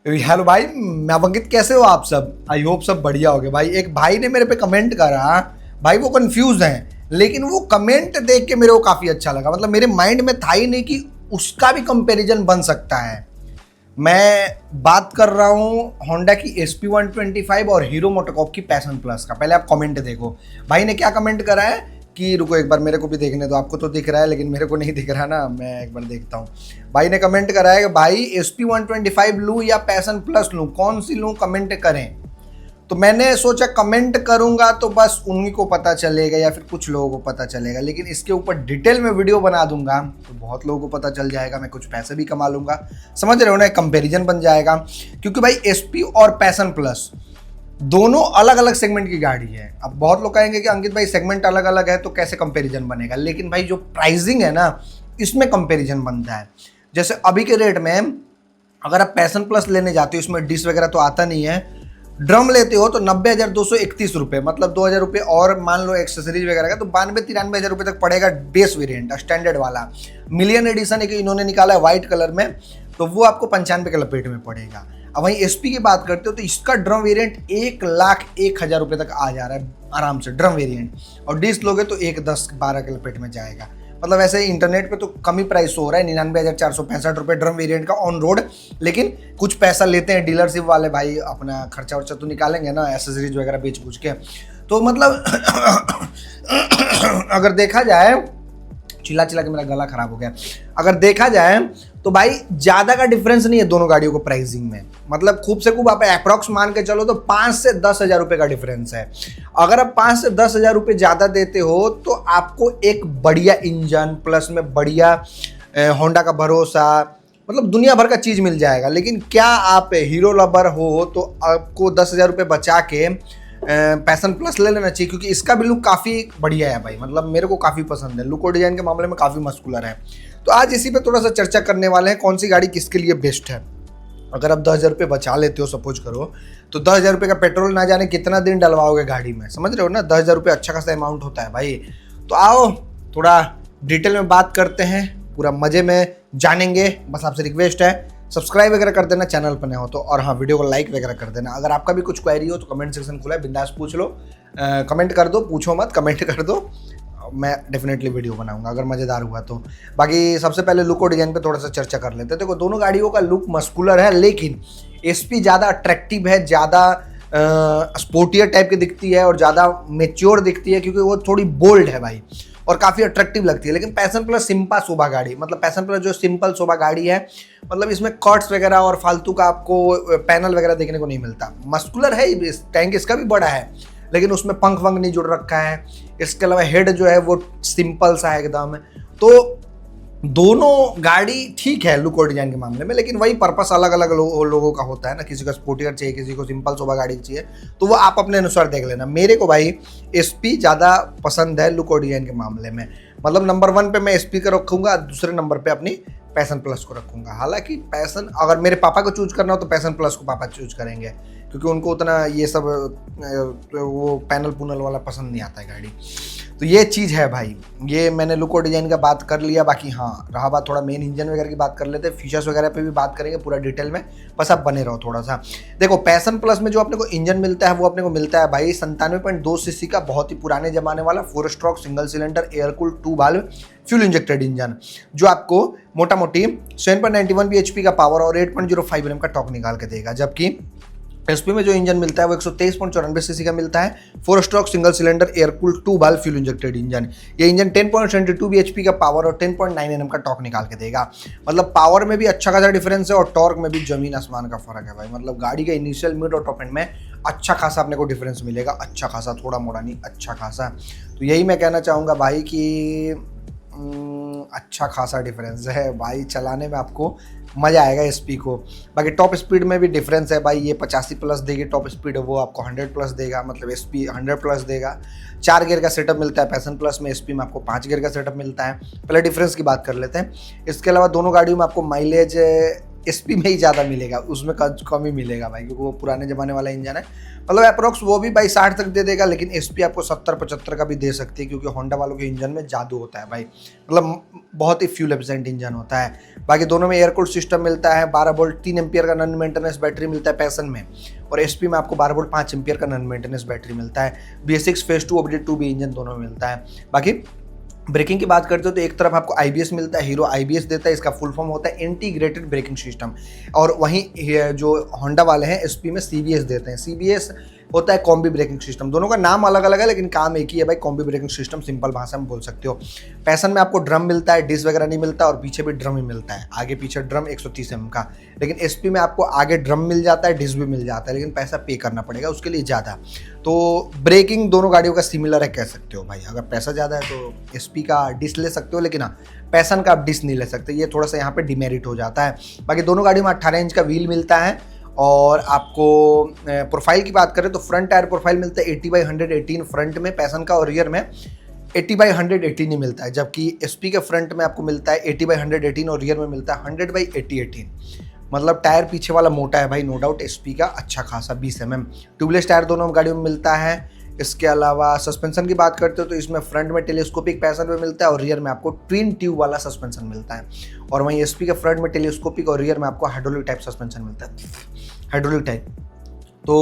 Hello भाई, मैं अंकित। कैसे हो आप सब? आई होप सब बढ़िया होगे भाई। एक भाई ने मेरे पे कमेंट करा। भाई वो कंफ्यूज हैं, लेकिन वो कमेंट देख के मेरे को काफी अच्छा लगा। मतलब मेरे माइंड में था ही नहीं कि उसका भी कंपैरिजन बन सकता है। मैं बात कर रहा हूँ होंडा की SP125 और हीरो मोटोकॉर्प की पैशन प्लस का। पहले आप कमेंट देखो, भाई ने क्या कमेंट करा है कि रुको एक बार मेरे को भी देखने दो। आपको तो दिख रहा है लेकिन मेरे को नहीं दिख रहा ना, मैं एक बार देखता हूँ। भाई ने कमेंट करा है कि भाई SP125 लूँ या पैशन प्लस लूँ, कौन सी लूँ, कमेंट करें। तो मैंने सोचा कमेंट करूंगा तो बस उन्हीं को पता चलेगा या फिर कुछ लोगों को पता चलेगा, लेकिन इसके ऊपर डिटेल में वीडियो बना दूंगा तो बहुत लोगों को पता चल जाएगा। मैं कुछ पैसे भी कमा लूंगा, समझ रहे हो ना, एक कंपेरिजन बन जाएगा। क्योंकि भाई SP और पैशन प्लस दोनों अलग अलग सेगमेंट की गाड़ी है। अब बहुत लोग कहेंगे कि अंकित भाई सेगमेंट अलग अलग है तो कैसे कंपैरिजन बनेगा, लेकिन भाई जो प्राइसिंग है ना, इसमें कंपैरिजन बनता है। जैसे अभी के रेट में अगर आप पैशन प्लस लेने जाते हो, इसमें डिस वगैरह तो आता नहीं है, ड्रम लेते हो तो 90,231 रुपये, मतलब 2,000 रुपये और मान लो एक्सेसरीज वगैरह का तो 92-93 हज़ार रुपये तक पड़ेगा। बेस वेरिएंट स्टैंडर्ड वाला मिलियन एडिशन एक इन्होंने निकाला है वाइट कलर में, तो वो आपको 95 के लपेट में पड़ेगा। अब वहीं SP की बात करते हो तो इसका ड्रम वेरिएंट 1,01,000 रुपये तक आ जा रहा है आराम से ड्रम वेरिएंट, और डिस्क लोगे तो 1,10-12 के लपेट में जाएगा। मतलब ऐसे ही इंटरनेट पे तो कम ही प्राइस हो रहा है, 99,465 रुपये ड्रम वेरिएंट का ऑन रोड। लेकिन कुछ पैसा लेते हैं डीलरशिप वाले भाई, अपना खर्चा वर्चा तो निकालेंगे ना, एसेसरीज वगैरह बेच पूछ के। तो मतलब अगर देखा जाए, चिल्ला चिल्ला के मेरा गला खराब हो गया। अगर देखा जाए तो भाई ज्यादा का डिफरेंस नहीं है दोनों गाड़ियों को प्राइसिंग में। मतलब खूब से खूब आप अप्रॉक्स मान के चलो तो 5 से 10 हज़ार रुपये का डिफरेंस है। अगर आप 5 से 10 हज़ार रुपये ज्यादा देते हो तो आपको एक बढ़िया इंजन प्लस में बढ़िया होंडा का भरोसा, मतलब दुनिया भर का चीज मिल जाएगा। लेकिन क्या आप हीरो लवर हो तो आपको 10 हज़ार रुपये बचा के पैशन प्लस ले लेना चाहिए, क्योंकि इसका भी लुक काफ़ी बढ़िया है भाई। मतलब मेरे को काफ़ी पसंद है, लुक और डिज़ाइन के मामले में काफ़ी मस्कुलर है। तो आज इसी पे थोड़ा सा चर्चा करने वाले हैं, कौन सी गाड़ी किसके लिए बेस्ट है। अगर आप 10 हज़ार रुपये बचा लेते हो, सपोज करो, तो 10 हज़ार रुपये का पेट्रोल ना जाने कितना दिन डलवाओगे गाड़ी में, समझ रहे हो ना। 10 हज़ार रुपये अच्छा खासा अमाउंट होता है भाई। तो आओ थोड़ा डिटेल में बात करते हैं, पूरा मज़े में जानेंगे। बस आपसे रिक्वेस्ट है सब्सक्राइब वगैरह कर देना चैनल पर नए हो तो, और हाँ वीडियो को लाइक वगैरह कर देना। अगर आपका भी कुछ क्वेरी हो तो कमेंट सेक्शन खुला है, बिंदास पूछ लो। कमेंट कर दो, पूछो मत, कमेंट कर दो, मैं डेफिनेटली वीडियो बनाऊंगा अगर मज़ेदार हुआ तो। बाकी सबसे पहले लुक और डिज़ाइन पे थोड़ा सा चर्चा कर लेते हैं। देखो दोनों गाड़ियों का लुक मस्कुलर है, लेकिन SP ज़्यादा अट्रैक्टिव है, ज़्यादा स्पोर्टियर टाइप की दिखती है और ज़्यादा मेच्योर दिखती है, क्योंकि वो थोड़ी बोल्ड है भाई और काफ़ी अट्रैक्टिव लगती है। लेकिन पैशन प्लस सिंपल शोभा गाड़ी, मतलब पैशन प्लस जो सिंपल शोभा गाड़ी है, मतलब इसमें कट्स वगैरह और फालतू का आपको पैनल वगैरह देखने को नहीं मिलता। मस्कुलर है, टैंक इसका भी बड़ा है, लेकिन उसमें पंख वंख नहीं जुड़ रखा है। इसके अलावा हेड जो है वो सिंपल सा है एकदम। तो दोनों गाड़ी ठीक है लुक और डिजाइन के मामले में, लेकिन वही पर्पस अलग अलग लोगों का होता है ना। किसी को स्पोर्टियर चाहिए, किसी को सिंपल शोभा गाड़ी चाहिए, तो वो आप अपने अनुसार देख लेना। मेरे को भाई SP ज़्यादा पसंद है लुक और डिजाइन के मामले में। मतलब नंबर 1 पे मैं SP को रखूँगा, दूसरे नंबर पे अपनी पैशन प्लस को रखूँगा। हालांकि पैशन, अगर मेरे पापा को चूज करना हो तो पैशन प्लस को पापा चूज करेंगे, क्योंकि उनको उतना ये सब वो पैनल पुनल वाला पसंद नहीं आता है गाड़ी। तो ये चीज़ है भाई। ये मैंने लुक और डिज़ाइन का बात कर लिया। बाकी हाँ, रहा बात थोड़ा मेन इंजन वगैरह की बात कर लेते हैं, फीचर्स वगैरह पे भी बात करेंगे पूरा डिटेल में। बस आप बने रहो थोड़ा सा। देखो पैशन प्लस में जो अपने को इंजन मिलता है वो अपने को मिलता है भाई 97.2 सीसी का बहुत ही पुराने जमाने वाला 4 stroke single cylinder air cooled 2 valve fuel injected engine, जो आपको मोटा मोटी 7.91 bhp का पावर और 8.05 Nm का टॉर्क निकाल के देगा। जबकि SP में जो इंजन मिलता है वो 123.94 सीसी का मिलता है, 4 stroke single cylinder air cooled 2 valve fuel injected engine. ये इंजन 10.72 bhp का पावर और 10.9 Nm का टॉर्क निकाल के देगा। मतलब पावर में भी अच्छा खासा डिफरेंस है और टॉर्क में भी जमीन आसमान का फर्क है भाई। मतलब गाड़ी के इनिशियल, मिड और टॉप एंड में अच्छा खासा अपने को डिफरेंस मिलेगा, अच्छा खासा, थोड़ा मोड़ा नहीं, अच्छा खासा। तो यही मैं कहना चाहूँगा भाई कि अच्छा खासा डिफरेंस है भाई, चलाने में आपको मज़ा आएगा SP को। बाकी टॉप स्पीड में भी डिफरेंस है भाई, ये 85 प्लस देगी टॉप स्पीड, वो आपको 100 प्लस देगा, मतलब SP 100 प्लस देगा। 4 गियर का सेटअप मिलता है पैशन प्लस में, SP में आपको 5 गियर का सेटअप मिलता है। पहले डिफरेंस की बात कर लेते हैं। इसके अलावा दोनों गाड़ियों में आपको माइलेज एसपी में ही ज़्यादा मिलेगा, उसमें कम ही मिलेगा भाई, क्योंकि वो पुराने ज़माने वाला इंजन है। मतलब अप्रोक्स वो भी भाई 60 तक दे देगा, लेकिन एसपी आपको 70-75 का भी दे सकती है, क्योंकि होंडा वालों के इंजन में जादू होता है भाई, मतलब बहुत ही फ्यूल एफिशिएंट इंजन होता है। बाकी दोनों में एयर कूल्ड सिस्टम मिलता है, 12 वोल्ट 3 एम्पियर का नॉन मेंटेनेंस बैटरी मिलता है पैसन में, और एसपी में आपको 12 वोल्ट 5 एम्पियर का नॉन मेंटेनेंस बैटरी मिलता है। BS6 फेज 2 अपडेट 2 भी इंजन दोनों में मिलता है। बाकी ब्रेकिंग की बात करते हो तो एक तरफ आपको IBS मिलता है, हीरो IBS देता है, इसका फुल फॉर्म होता है इंटीग्रेटेड ब्रेकिंग सिस्टम, और वहीं जो होंडा वाले हैं एसपी में CBS देते हैं। CBS होता है कॉम्बी ब्रेकिंग सिस्टम, दोनों का नाम अलग अलग है लेकिन काम एक ही है भाई, कॉम्बी ब्रेकिंग सिस्टम, सिंपल भाषा में बोल सकते हो। पैसन में आपको ड्रम मिलता है, डिस्क वगैरह नहीं मिलता, और पीछे भी ड्रम ही मिलता है, आगे पीछे ड्रम 130 mm का। लेकिन एसपी में आपको आगे ड्रम मिल जाता है, डिस्क भी मिल जाता है, लेकिन पैसा पे करना पड़ेगा उसके लिए ज़्यादा। तो ब्रेकिंग दोनों गाड़ियों का सिमिलर है कह सकते हो भाई, अगर पैसा ज़्यादा है तो एसपी का डिस्क ले सकते हो, लेकिन हाँ पैसन का आप डिस्क नहीं ले सकते, ये थोड़ा सा यहाँ पे डिमेरिट हो जाता है। बाकी दोनों गाड़ियों में 18 इंच का व्हील मिलता है, और आपको प्रोफाइल की बात करें तो फ्रंट टायर प्रोफाइल मिलता है 80/118 फ्रंट में पैसन का, और रियर में 80/118 ही मिलता है, जबकि एसपी के फ्रंट में आपको मिलता है 80/118 और रियर में मिलता है 100/8018। मतलब टायर पीछे वाला मोटा है भाई, नो डाउट एसपी का अच्छा खासा 20 mm। ट्यूबलेस टायर दोनों गाड़ियों में मिलता है। इसके अलावा सस्पेंशन की बात करते हो तो इसमें फ्रंट में टेलीस्कोपिक पैसन में मिलता है, और रियर में आपको ट्विन ट्यूब वाला सस्पेंशन मिलता है, और वहीं एसपी के फ्रंट में टेलीस्कोपिक और रियर में आपको हाइड्रोलिक टाइप सस्पेंशन मिलता है, हाइड्रोलिक टाइप। तो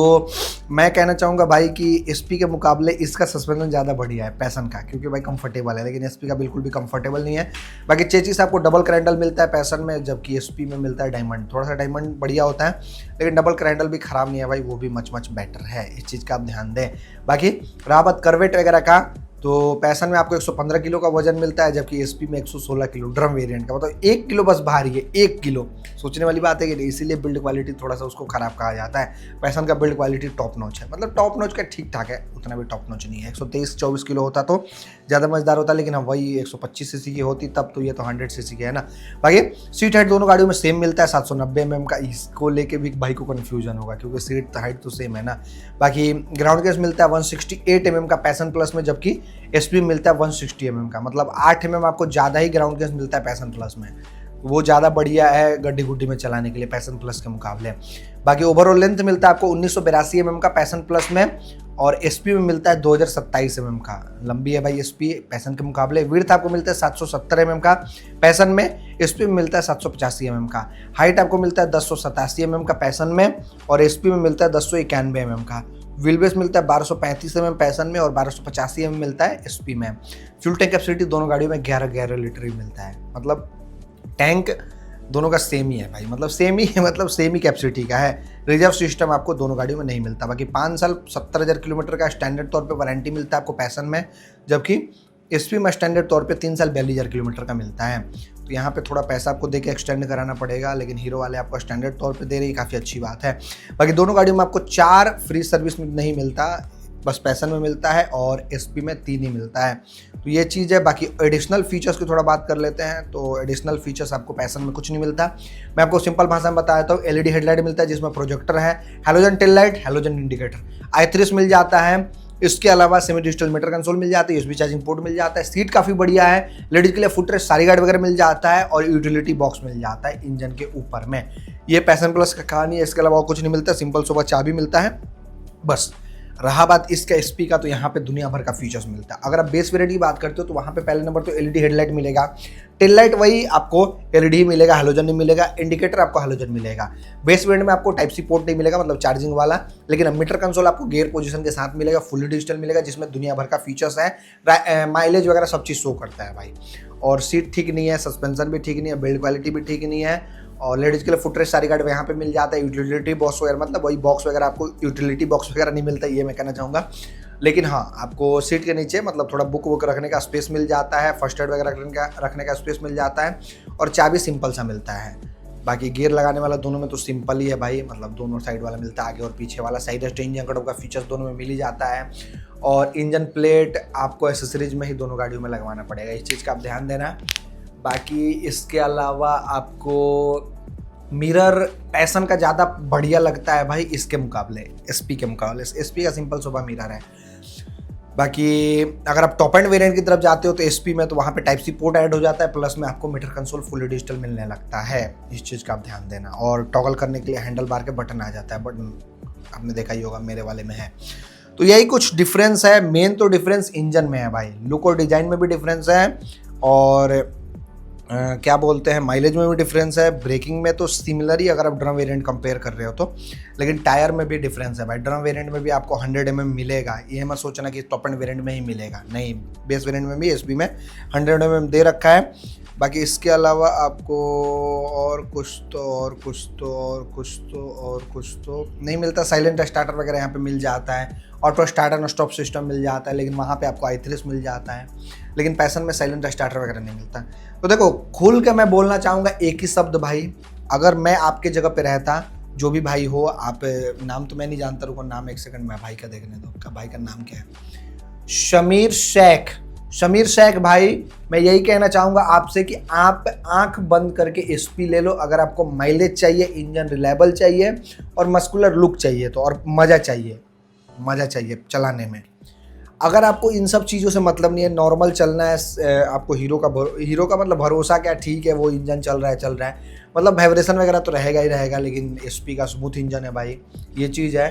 मैं कहना चाहूँगा भाई कि एसपी के मुकाबले इसका सस्पेंशन ज़्यादा बढ़िया है पैसन का, क्योंकि भाई कंफर्टेबल है, लेकिन एसपी का बिल्कुल भी कंफर्टेबल नहीं है। बाकी चेचिस आपको डबल क्रैंडल मिलता है पैसन में, जबकि एसपी में मिलता है डायमंड। थोड़ा सा डायमंड बढ़िया होता है, लेकिन डबल क्रैंडल भी ख़राब नहीं है भाई, वो भी मच बेटर है, इस चीज़ का आप ध्यान दें। बाकी रहा बात करवेट वगैरह का, तो पैसन में आपको 115 किलो का वजन मिलता है, जबकि एसपी में 116 किलो ड्रम वेरिएंट का, मतलब 1 किलो बस भारी है, 1 किलो। सोचने वाली बात है कि इसीलिए बिल्ड क्वालिटी थोड़ा सा उसको खराब कहा जाता है। पैसन का बिल्ड क्वालिटी टॉप नॉच है, मतलब टॉप नॉच का ठीक ठाक है, उतना भी टॉप नॉच नहीं है। 123-24 किलो होता तो ज़्यादा मजेदार होता, लेकिन हाँ वही 125 सीसी की होती तब, तो ये तो 100 सीसी की है ना। बाकी सीट हाइट दोनों गाड़ियों में सेम मिलता है 790 mm का, इसको लेके भी भाई को कन्फ्यूजन होगा, क्योंकि सीट हाइट तो सेम है ना। बाकी ग्राउंड केस मिलता है 168 mm का पैसन प्लस में, जबकि एसपी मिलता है 160 mm का, मतलब 8 mm आपको ज़्यादा ही ग्राउंड केस मिलता है पैसन प्लस में, वो ज़्यादा बढ़िया है गड्डी गुड्डी में चलाने के लिए पैसन प्लस के मुकाबले। बाकी ओवरऑल लेंथ मिलता है आपको 1982 mm का पैसन प्लस में, और एसपी में मिलता है 2027 mm का, लंबी है भाई एसपी पैसन के मुकाबले। विड्थ आपको मिलता है 770 mm का पैसन में, एसपी में मिलता है 785 mm का। हाइट आपको मिलता है 1087 mm का पैसन में, और एसपी में मिलता है 1091 mm का। व्हील बेस मिलता है 1235 mm पैसन में, और 1285 mm मिलता है एसपी में। फ्यूल टैंक कैपेसिटी दोनों गाड़ियों में 11 लीटर ही मिलता है, मतलब टैंक दोनों का सेम ही है भाई, मतलब सेम ही है, मतलब सेम ही कैपेसिटी का है। रिजर्व सिस्टम आपको दोनों गाड़ियों में नहीं मिलता। बाकी 5 साल 70,000 किलोमीटर का स्टैंडर्ड तौर पे वारंटी मिलता है आपको पैसन में, जबकि एसपी में स्टैंडर्ड तौर पे 3 साल 42,000 किलोमीटर का मिलता है। तो यहाँ पे थोड़ा पैसा आपको देके एक्सटेंड कराना पड़ेगा, लेकिन हीरो वाले आपको स्टैंडर्ड तौर पे दे रही है, काफ़ी अच्छी बात है। बाकी दोनों गाड़ियों में आपको 4 फ्री सर्विस नहीं मिलता, बस पैसन में मिलता है, और एसपी में 3 ही मिलता है। तो ये चीज़ है। बाकी एडिशनल फीचर्स की थोड़ा बात कर लेते हैं, तो एडिशनल फीचर्स आपको पैसन में कुछ नहीं मिलता। मैं आपको सिंपल भाषा में बता देता हूँ। एलईडी हेडलाइट मिलता है जिसमें प्रोजेक्टर है, halogen tail light, halogen indicator, i30 मिल जाता है। इसके अलावा सेमी डिजिटल मीटर कंसोल मिल जाती है, यूएसबी चार्जिंग पोर्ट मिल जाता है, सीट काफ़ी बढ़िया है, लेडीज के लिए फुटरेस्ट सारी गार्ड वगैरह मिल जाता है, और यूटिलिटी बॉक्स मिल जाता है इंजन के ऊपर में। ये पैसन प्लस का कहानी है, इसके अलावा और कुछ नहीं मिलता, सिंपल सोबा चाबी मिलता है बस। रहा बात इसका एसपी का, तो यहाँ पे दुनिया भर का फीचर्स मिलता है। अगर आप बेस वेरिएंट की बात करते हो तो वहाँ पे पहले नंबर तो एलईडी हेडलाइट मिलेगा, टेल लाइट वही आपको एलईडी मिलेगा, हैलोजन नहीं मिलेगा, इंडिकेटर आपको हैलोजन मिलेगा। बेस वेरिएंट में आपको टाइप सी पोर्ट नहीं मिलेगा, मतलब चार्जिंग वाला, लेकिन अब मीटर कंसोल आपको गियर पोजीशन के साथ मिलेगा, फुली डिजिटल मिलेगा, जिसमें दुनिया भर का फीचर्स है, माइलेज वगैरह सब चीज़ शो करता है भाई। और सीट ठीक नहीं है, सस्पेंशन भी ठीक नहीं है, बिल्ड क्वालिटी भी ठीक नहीं है, और लेडीज़ के लिए फुटरेस्ट सारी गार्ड यहाँ पे मिल जाता है, यूटिलिटी बॉक्स वगैरह, मतलब वही बॉक्स वगैरह आपको यूटिलिटी बॉक्स वगैरह नहीं मिलता, ये मैं कहना चाहूँगा। लेकिन हाँ, आपको सीट के नीचे मतलब थोड़ा बुक वुक रखने का स्पेस मिल जाता है, फर्स्ट एड वगैरह रखने का स्पेस मिल जाता है, और चाबी सिंपल सा मिलता है। बाकी गियर लगाने वाला दोनों में तो सिंपल ही है भाई, मतलब दोनों साइड वाला मिलता है, आगे और पीछे वाला। साइड स्टेंज इंजन का फीचर्स दोनों में मिल ही जाता है, और इंजन प्लेट आपको एसेसरीज में ही दोनों गाड़ियों में लगवाना पड़ेगा, इस चीज़ का आप ध्यान देना। बाकी इसके अलावा आपको मिरर पैसन का ज़्यादा बढ़िया लगता है भाई इसके मुकाबले, एसपी के मुकाबले। एसपी का सिंपल सोबा मिरर है। बाकी अगर आप टॉप एंड वेरिएंट की तरफ जाते हो तो एसपी में तो वहाँ पे टाइप सी पोर्ट ऐड हो जाता है, प्लस में आपको मीटर कंसोल फुली डिजिटल मिलने लगता है। इस चीज़ का आप ध्यान देना। और टॉगल करने के लिए हैंडल बार के बटन आ जाता है, बटन आपने देखा ही होगा, मेरे वाले में है। तो यही कुछ डिफरेंस है। मेन तो डिफरेंस इंजन में है भाई, लुक और डिजाइन में भी डिफरेंस है, और क्या बोलते हैं, माइलेज में भी डिफरेंस है। ब्रेकिंग में तो सिमिलर ही अगर आप ड्रम वेरिएंट कंपेयर कर रहे हो तो, लेकिन टायर में भी डिफरेंस है भाई। ड्रम वेरिएंट में भी आपको 100 mm मिलेगा, ये मत सोचना कि टॉप एंड वेरिएंट में ही मिलेगा, नहीं, बेस वेरिएंट में भी एसपी में 100 mm दे रखा है। बाकी इसके अलावा आपको और कुछ तो नहीं मिलता। साइलेंट स्टार्टर वगैरह यहाँ पे मिल जाता है, auto start and stop system मिल जाता है, लेकिन वहाँ पे आपको i3 मिल जाता है, लेकिन पैशन में साइलेंट स्टार्टर वगैरह नहीं मिलता। तो देखो, खुल के मैं बोलना चाहूँगा एक ही शब्द भाई, अगर मैं आपके जगह पे रहता, जो भी भाई हो आप, नाम तो मैं नहीं जानता, रुको नाम एक सेकंड, मैं भाई का देखने दो, भाई का नाम क्या है, शमीर शेख भाई, मैं यही कहना चाहूँगा आपसे कि आप आंख बंद करके एसपी ले लो। अगर आपको माइलेज चाहिए, इंजन रिलायबल चाहिए और मस्कुलर लुक चाहिए तो, और मज़ा चाहिए चलाने में। अगर आपको इन सब चीज़ों से मतलब नहीं है, नॉर्मल चलना है, आपको हीरो का मतलब भरोसा क्या, ठीक है वो इंजन चल रहा है, मतलब वाइब्रेशन वगैरह तो रहेगा ही रहेगा, लेकिन एसपी का स्मूथ इंजन है भाई, ये चीज़ है।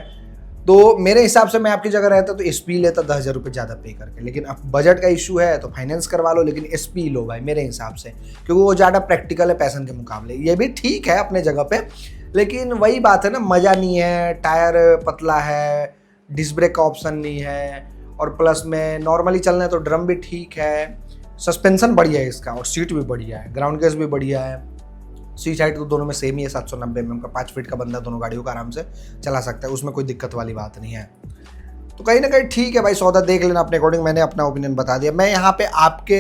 तो मेरे हिसाब से मैं आपकी जगह रहता तो एसपी लेता 10,000 रुपये ज़्यादा पे करके, लेकिन अब बजट का इशू है तो फाइनेंस करवा लो, लेकिन एसपी लो भाई मेरे हिसाब से, क्योंकि वो ज़्यादा प्रैक्टिकल है पैशन के मुकाबले। ये भी ठीक है अपने जगह पे, लेकिन वही बात है ना, मज़ा नहीं है, टायर पतला है, डिस्क ब्रेक का ऑप्शन नहीं है, और प्लस में नॉर्मली चलना है तो ड्रम भी ठीक है, सस्पेंशन बढ़िया है इसका, और सीट भी बढ़िया है, ग्राउंड केस भी बढ़िया है। सीट हाइट तो दोनों में सेम ही है, 790 mm का, 5 फीट का बंदा दोनों गाड़ियों का आराम से चला सकता है, उसमें कोई दिक्कत वाली बात नहीं है। तो कहीं ना कहीं ठीक है भाई, सौदा देख लेना अपने अकॉर्डिंग। मैंने अपना ओपिनियन बता दिया। मैं यहाँ पे आपके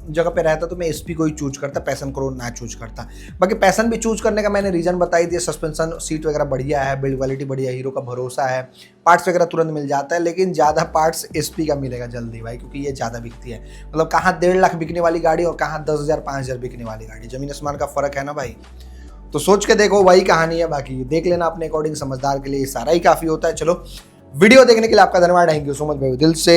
जगह पे रहता तो मैं एसपी को ही चूज करता, पैशन को ना चूज करता। बाकी पैशन भी चूज करने का मैंने रीजन बताई दिया, सस्पेंशन सीट वगैरह बढ़िया है, बिल्ड क्वालिटी बढ़िया, हीरो का भरोसा है, पार्ट्स वगैरह तुरंत मिल जाता है, लेकिन ज़्यादा पार्ट्स एसपी का मिलेगा जल्दी भाई, क्योंकि ये ज़्यादा बिकती है। मतलब कहाँ 1.5 लाख बिकने वाली गाड़ी और कहाँ 10,000 5,000 बिकने वाली गाड़ी, जमीन आसमान का फ़र्क है ना भाई। तो सोच के देखो, वही कहानी है। बाकी देख लेना अपने अकॉर्डिंग, समझदार के लिए सारा ही काफ़ी होता है। चलो, वीडियो देखने के लिए आपका धन्यवाद, थैंक यू सो मच भाई, दिल से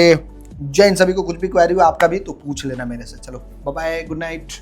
जय हिंद। सभी को कुछ भी क्वेरी हो आपका भी तो पूछ लेना मेरे से। चलो बाय बाय, गुड नाइट।